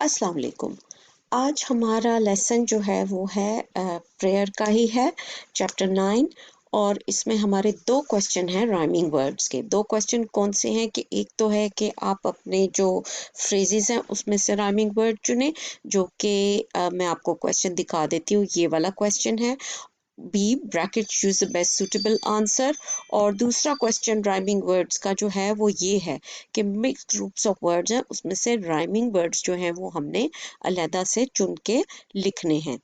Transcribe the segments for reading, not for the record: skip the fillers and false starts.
अस्सलाम वालेकुम। आज हमारा लेसन जो है वो है प्रेयर का ही है, चैप्टर 9। और इसमें हमारे दो क्वेश्चन हैं राइमिंग वर्ड्स के। दो क्वेश्चन कौन से हैं कि एक तो है कि आप अपने जो फ्रेजेस हैं उसमें से राइमिंग वर्ड चुनें, जो कि मैं आपको क्वेश्चन दिखा देती हूँ। ये वाला क्वेश्चन है। B bracket choose the best suitable answer. और दूसरा क्वेश्चन राइमिंग वर्ड्स का जो है वो ये है कि मिक्स्ड ग्रुप्स ऑफ वर्ड्स हैं, उसमें से राइमिंग वर्ड्स जो हैं वो हमने अलहदा से चुन के लिखने हैं।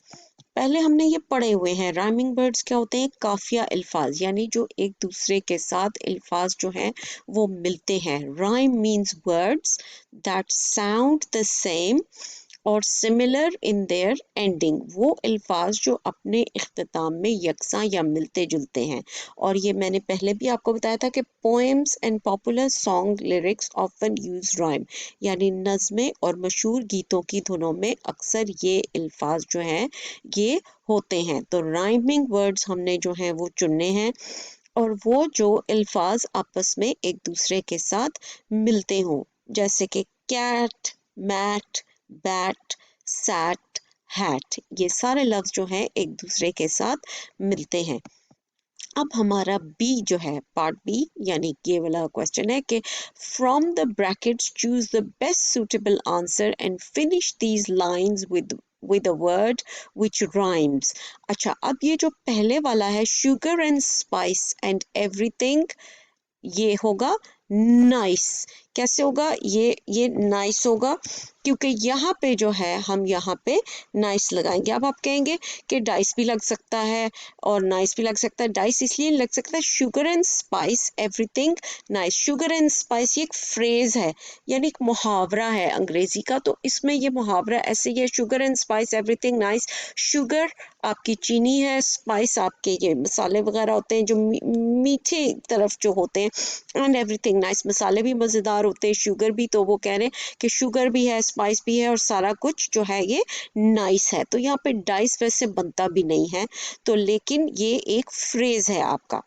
पहले हमने ये पढ़े हुए हैं। राइमिंग वर्ड्स क्या होते हैं? काफिया अल्फाज, यानी जो एक दूसरे के साथ अल्फाज जो हैं वो मिलते हैं। Rhyme means words that sound the same और सिमिलर इन देयर एंडिंग, वो अल्फाज जो अपने इख्तिताम में यकसा या मिलते जुलते हैं। और ये मैंने पहले भी आपको बताया था कि poems and popular song lyrics often use rhyme, यानी नज़में और मशहूर गीतों की धुनों में अक्सर ये अल्फाज जो हैं ये होते हैं। तो राइमिंग वर्ड्स हमने जो हैं वो चुनने हैं, और वो जो अल्फाज आपस में एक दूसरे के साथ मिलते हों, जैसे कि cat, mat, bat, sat, hat, ये सारे लफ्ज जो हैं एक दूसरे के साथ मिलते हैं। अब हमारा बी जो है, पार्ट बी, यानी ये वाला क्वेश्चन है कि from the brackets choose the best suitable answer and finish these lines with a word which rhymes. अच्छा, अब ये जो पहले वाला है, sugar and spice and everything, ये होगा नाइस। कैसे होगा ये नाइस होगा, क्योंकि यहाँ पे जो है हम यहाँ पे नाइस लगाएंगे। अब आप कहेंगे कि डाइस भी लग सकता है और नाइस भी लग सकता है। डाइस इसलिए लग सकता है, sugar and spice everything nice. Sugar and spice ये एक फ्रेज है, यानी एक मुहावरा है अंग्रेजी का। तो इसमें ये मुहावरा ऐसे ही है, sugar and spice everything nice. Sugar आपकी चीनी है, स्पाइस आपके ये मसाले वगैरह होते हैं जो मीठे तरफ जो होते हैं, एंड एवरीथिंग नाइस, मसाले भी मज़ेदार होते हैं, शुगर भी। तो वो कह रहे हैं कि शुगर भी है, स्पाइस भी है, और सारा कुछ जो है ये नाइस है। तो यहाँ पे डाइस वैसे बनता भी नहीं है, तो लेकिन ये एक फ्रेज है आपका।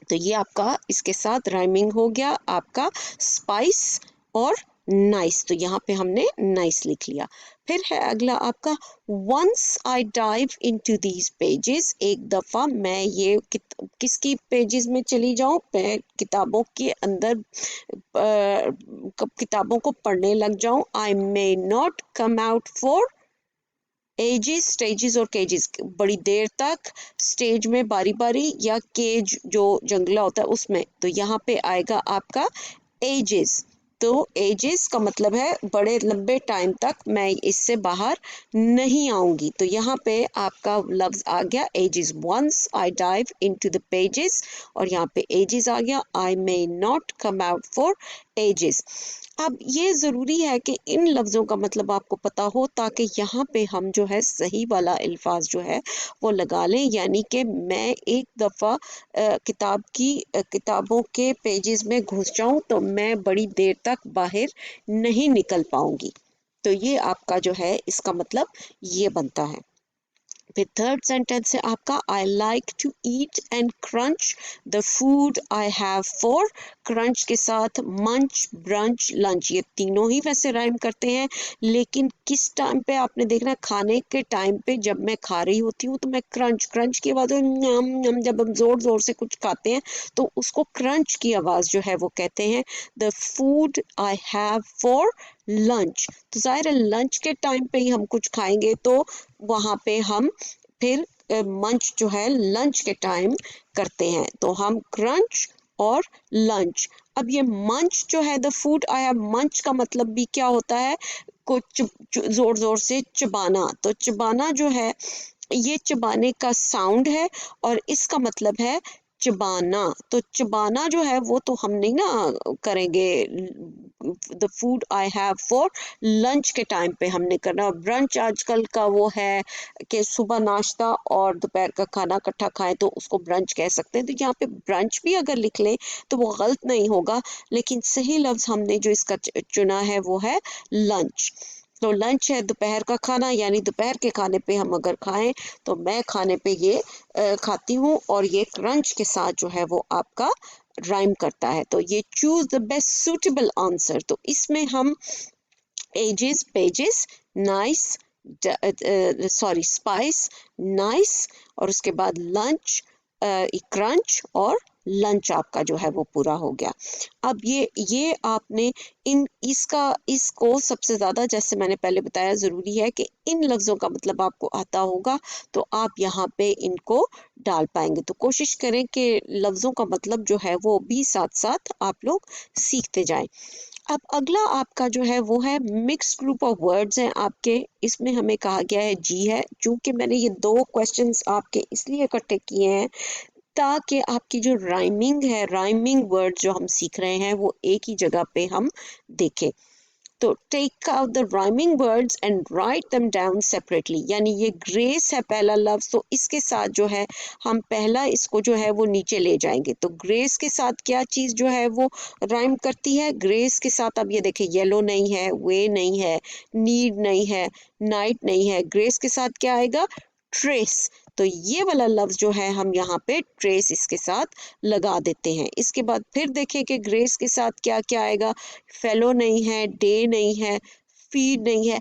तो ये आपका इसके साथ राइमिंग हो गया आपका स्पाइस और नाइस। तो यहाँ पे हमने नाइस लिख लिया। फिर है अगला आपका, once I dive into these pages, एक दफ़ा मैं ये किसकी पेजेस में चली जाऊं, मैं किताबों के अंदर किताबों को पढ़ने लग जाऊं। I may not come out for ages, stages और केजेस, बड़ी देर तक, स्टेज में बारी बारी, या केज जो जंगला होता है उसमें। तो यहाँ पे आएगा आपका एजेस। तो एजेस का मतलब है बड़े लंबे टाइम तक मैं इससे बाहर नहीं आऊंगी। तो यहाँ पे आपका लफ्ज आ गया ages. Once I dive into the pages, और यहाँ पे एजेस आ गया। I may not come out for ages. अब ये ज़रूरी है कि इन लफ्ज़ों का मतलब आपको पता हो, ताकि यहाँ पे हम जो है सही वाला अल्फाज जो है वो लगा लें। यानी कि मैं एक दफ़ा किताबों के पेजेस में घुस जाऊँ तो मैं बड़ी देर तक बाहर नहीं निकल पाऊंगी। तो ये आपका जो है इसका मतलब ये बनता है। फिर थर्ड सेंटेंस है आपका, I like to eat and crunch the food I have for. Crunch के साथ मंच, ब्रंच, लंच, ये तीनों ही वैसे राइम करते हैं, लेकिन किस टाइम पे आपने देखना, खाने के टाइम पे जब मैं खा रही होती हूँ तो मैं क्रंच, क्रंच की आवाज़, जब हम जोर जोर से कुछ खाते हैं तो उसको क्रंच की आवाज़ जो है वो कहते हैं the food I have for lunch. तो जाहिर है लंच के टाइम पे ही हम कुछ खाएंगे, तो वहाँ पे हम फिर मंच जो है लंच के टाइम करते हैं। तो हम क्रंच और लंच। अब ये मंच जो है, द फूड आई हैव मंच का मतलब भी क्या होता है, कुछ जोर जोर से चबाना। तो चबाना जो है ये चबाने का साउंड है, और इसका मतलब है चबाना। तो चबाना जो है वो तो हम नहीं ना करेंगे the food I have for lunch के टाइम पे हमने करना। ब्रंच आजकल का वो है कि सुबह नाश्ता और दोपहर का खाना इकट्ठा खाएं तो उसको ब्रंच कह सकते हैं। तो यहाँ पे ब्रंच भी अगर लिख लें तो वो गलत नहीं होगा, लेकिन सही लफ्ज हमने जो इसका चुना है वो है लंच। तो लंच है दोपहर का खाना, यानी दोपहर के खाने पे हम अगर खाएं तो मैं खाने पे ये खाती हूँ, और ये क्रंच के साथ जो है वो आपका राइम करता है। तो ये choose the best suitable answer, तो इसमें हम ages, pages, nice, sorry spice, nice, और उसके बाद लंच, क्रंच, और लंच आपका जो है वो पूरा हो गया। अब ये आपने इन इसका इसको सबसे ज़्यादा, जैसे मैंने पहले बताया, ज़रूरी है कि इन लफ्ज़ों का मतलब आपको आता होगा तो आप यहाँ पे इनको डाल पाएंगे। तो कोशिश करें कि लफ्ज़ों का मतलब जो है वो भी साथ साथ आप लोग सीखते जाएं। अब अगला आपका जो है वो है मिक्स ग्रुप ऑफ वर्ड्स हैं आपके। इसमें हमें कहा गया है जी है। चूंकि मैंने ये दो क्वेश्चंस आपके इसलिए इकट्ठे किए हैं ताकि आपकी जो राइमिंग है, राइमिंग वर्ड जो हम सीख रहे हैं, वो एक ही जगह पे हम देखें। तो take out the rhyming words and write them down separately, यानी ये ग्रेस है पहला लफ्ज, तो इसके साथ जो है हम पहला इसको जो है वो नीचे ले जाएंगे। तो ग्रेस के साथ क्या चीज जो है वो राइम करती है? ग्रेस के साथ अब ये देखें, येलो नहीं है, वे नहीं है, नीड नहीं है, नाइट नहीं है, ग्रेस के साथ क्या आएगा? ट्रेस। तो ये वाला लफ्ज जो है हम यहाँ पे ट्रेस इसके साथ लगा देते हैं। इसके बाद फिर देखें कि ग्रेस के साथ क्या क्या आएगा। फेलो नहीं है, डे नहीं है, फीड नहीं है,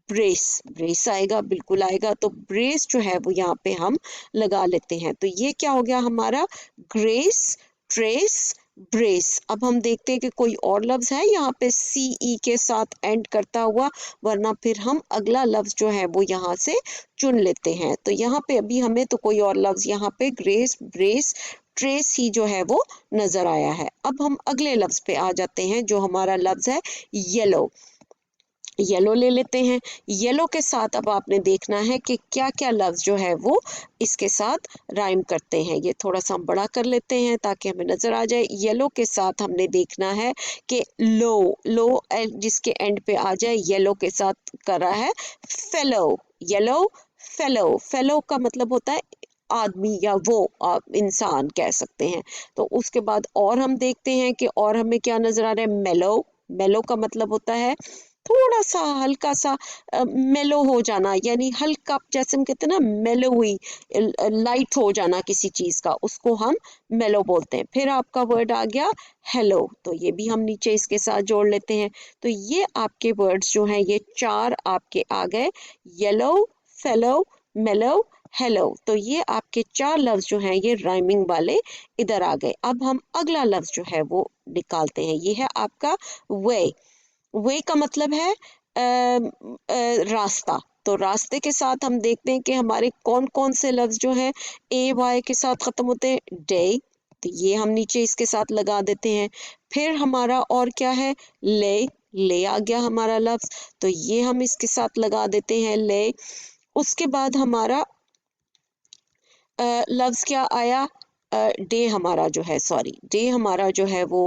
ब्रेस, ब्रेस आएगा, बिल्कुल आएगा। तो ब्रेस जो है वो यहाँ पे हम लगा लेते हैं। तो ये क्या हो गया हमारा? Grace, trace, brace. अब हम देखते हैं कि कोई और लफ्ज है यहाँ पे सी ई के साथ एंड करता हुआ, वरना फिर हम अगला लफ्ज जो है वो यहाँ से चुन लेते हैं। तो यहाँ पे अभी हमें तो कोई और लफ्ज, यहाँ पे ग्रेस, ब्रेस, ट्रेस ही जो है वो नजर आया है। अब हम अगले लफ्ज पे आ जाते हैं जो हमारा लफ्ज है येलो। येलो ले लेते हैं। येलो के साथ अब आपने देखना है कि क्या क्या लफ्ज जो है वो इसके साथ राइम करते हैं। ये थोड़ा सा हम बड़ा कर लेते हैं ताकि हमें नजर आ जाए। येलो के साथ हमने देखना है कि लो, लो जिसके एंड पे आ जाए, येलो के साथ कर रहा है फेलो। येलो, फेलो, फेलो का मतलब होता है आदमी, या वो आप इंसान कह सकते हैं। तो उसके बाद और हम देखते हैं कि और हमें क्या नजर आ रहा है। मेलो, मेलो का मतलब होता है थोड़ा सा हल्का सा मेलो हो जाना, यानी हल्का, जैसे हम कहते हैं ना मेलो हुई, लाइट हो जाना किसी चीज का, उसको हम मेलो बोलते हैं। फिर आपका वर्ड आ गया हेलो, तो ये भी हम नीचे इसके साथ जोड़ लेते हैं। तो ये आपके वर्ड्स जो हैं ये चार आपके आ गए, येलो, फेलो, मेलो, हेलो। तो ये आपके चार लफ्ज जो हैं ये राइमिंग वाले इधर आ गए। अब हम अगला लफ्ज जो है वो निकालते हैं। ये है आपका वे। वे का मतलब है रास्ता। तो रास्ते के साथ हम देखते हैं कि हमारे कौन कौन से लफ्ज जो हैं ए वाई के साथ खत्म होते हैं। डे, तो ये हम नीचे इसके साथ लगा देते हैं। फिर हमारा और क्या है? ले, ले आ गया हमारा लफ्ज, तो ये हम इसके साथ लगा देते हैं ले। उसके बाद हमारा लफ्ज क्या आया? डे हमारा जो है, सॉरी, डे हमारा जो है वो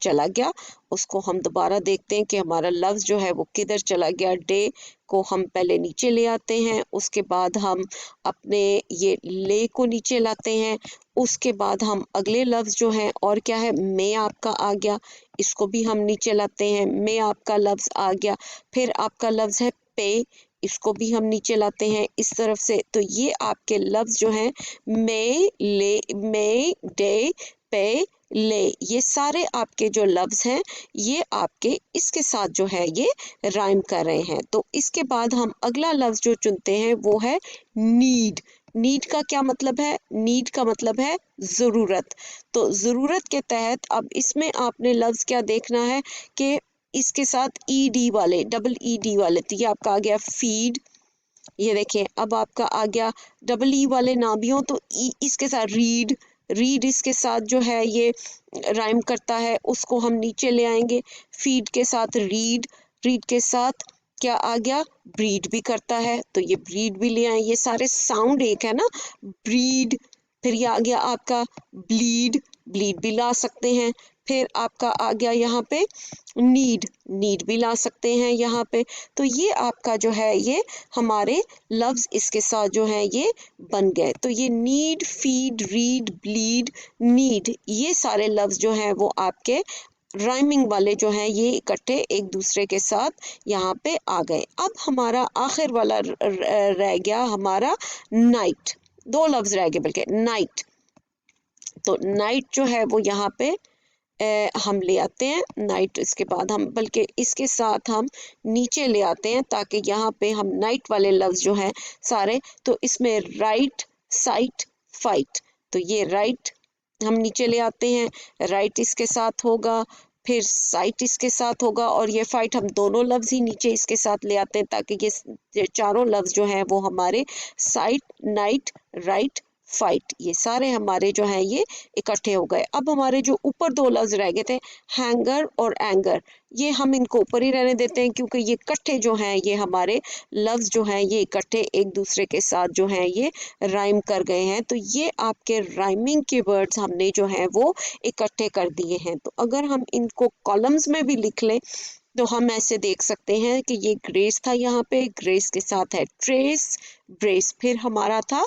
चला गया। उसको हम दोबारा देखते हैं कि हमारा लफ्ज जो है वो किधर चला गया। डे को हम पहले नीचे ले आते हैं, उसके बाद हम अपने ये ले को नीचे लाते हैं। उसके बाद हम अगले लफ्ज जो हैं, और क्या है, मैं आपका आ गया, इसको भी हम नीचे लाते हैं, मैं आपका लफ्ज आ गया। फिर आपका लफ्ज है पे, इसको भी हम नीचे लाते हैं इस तरफ से। तो ये आपके लफ्ज जो हैं मैं, ले, मैं, डे, पे, ले, ये सारे आपके जो लफ्ज हैं ये आपके इसके साथ जो है ये राइम कर रहे हैं। तो इसके बाद हम अगला लफ्ज जो चुनते हैं वो है नीड। नीड का क्या मतलब है? नीड का मतलब है जरूरत। तो जरूरत के तहत अब इसमें आपने लफ्ज क्या देखना है कि इसके साथ ईडी वाले, डबल ईडी वाले, तो ये आपका आ गया फीड। ये देखें अब आपका आ गया डबल ई वाले ना भी हो तो ई इसके साथ रीड, रीड इसके साथ जो है ये राइम करता है, उसको हम नीचे ले आएंगे। फीड के साथ रीड, रीड के साथ क्या आ गया? ब्रीड भी करता है, तो ये ब्रीड भी ले आए। ये सारे साउंड एक है ना, ब्रीड। फिर ये आ गया आपका ब्लीड, ब्लीड भी ला सकते हैं। फिर आपका आ गया यहाँ पे नीड, नीड भी ला सकते हैं यहाँ पे। तो ये आपका जो है ये हमारे लफ्ज इसके साथ जो है ये बन गए। तो ये need, feed, read, bleed, need, ये सारे लफ्ज जो हैं वो आपके राइमिंग वाले जो हैं ये इकट्ठे एक दूसरे के साथ यहाँ पे आ गए। अब हमारा आखिर वाला रह गया हमारा नाइट। दो लफ्ज रह गए बल्कि, नाइट। तो नाइट जो है वो यहाँ पे हम ले आते हैं नाइट, इसके बाद हम बल्कि इसके साथ हम नीचे ले आते हैं ताकि यहाँ पे हम नाइट वाले लफ्ज जो हैं सारे, तो इसमें राइट, साइट, फाइट, तो ये राइट हम नीचे ले आते हैं, राइट इसके साथ होगा, फिर साइट इसके साथ होगा, और ये फाइट हम दोनों लफ्ज ही नीचे इसके साथ ले आते हैं ताकि ये चारों लफ्ज जो हैं वो हमारे साइट, नाइट, राइट, फाइट, ये सारे हमारे जो हैं ये इकट्ठे हो गए। अब हमारे जो ऊपर दो लफ्ज रह गए थे, हैंगर और एंगर, ये हम इनको ऊपर ही रहने देते हैं क्योंकि ये इकट्ठे जो हैं ये हमारे लफ्ज जो हैं ये इकट्ठे एक दूसरे के साथ जो हैं ये राइम कर गए हैं। तो ये आपके राइमिंग के वर्ड्स हमने जो हैं वो इकट्ठे कर दिए हैं। तो अगर हम इनको कॉलम्स में भी लिख लें तो हम ऐसे देख सकते हैं कि ये ग्रेस था, यहाँ पे ग्रेस के साथ है ट्रेस, ब्रेस, फिर हमारा था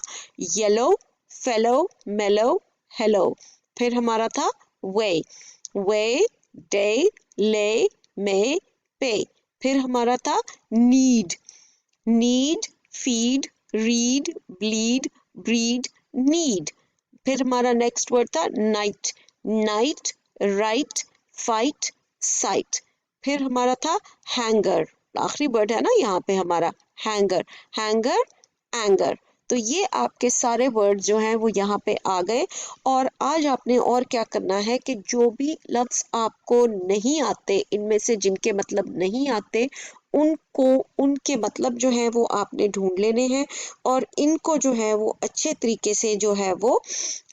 येलो, फेलो, मेलो, हेलो, फिर हमारा था वे, वे, डे, ले, मे, पे, फिर हमारा था need, need, feed, read, bleed, breed, need, फिर हमारा नेक्स्ट वर्ड था night, night, right, fight, site, फिर हमारा था हैंगर, आखिरी वर्ड है ना यहाँ पे हमारा हैंगर, हैंगर, एंगर। तो ये आपके सारे वर्ड जो हैं वो यहाँ पे आ गए। और आज आपने और क्या करना है कि जो भी लफ्ज आपको नहीं आते, इनमें से जिनके मतलब नहीं आते, उनको उनके मतलब जो है वो आपने ढूंढ लेने हैं और इनको जो है वो अच्छे तरीके से जो है वो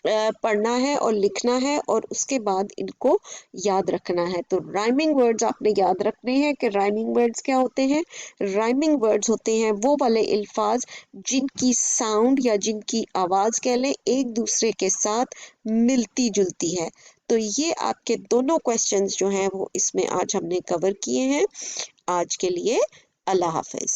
पढ़ना है और लिखना है और उसके बाद इनको याद रखना है। तो राइमिंग वर्ड्स आपने याद रखने हैं कि राइमिंग वर्ड्स क्या होते हैं। राइमिंग वर्ड्स होते हैं वो वाले अल्फाज जिनकी साउंड या जिनकी आवाज़ कह लें एक दूसरे के साथ मिलती जुलती है। तो ये आपके दोनों क्वेश्चंस जो हैं वो इसमें आज हमने कवर किए हैं। आज के लिए अल्लाह हाफिज।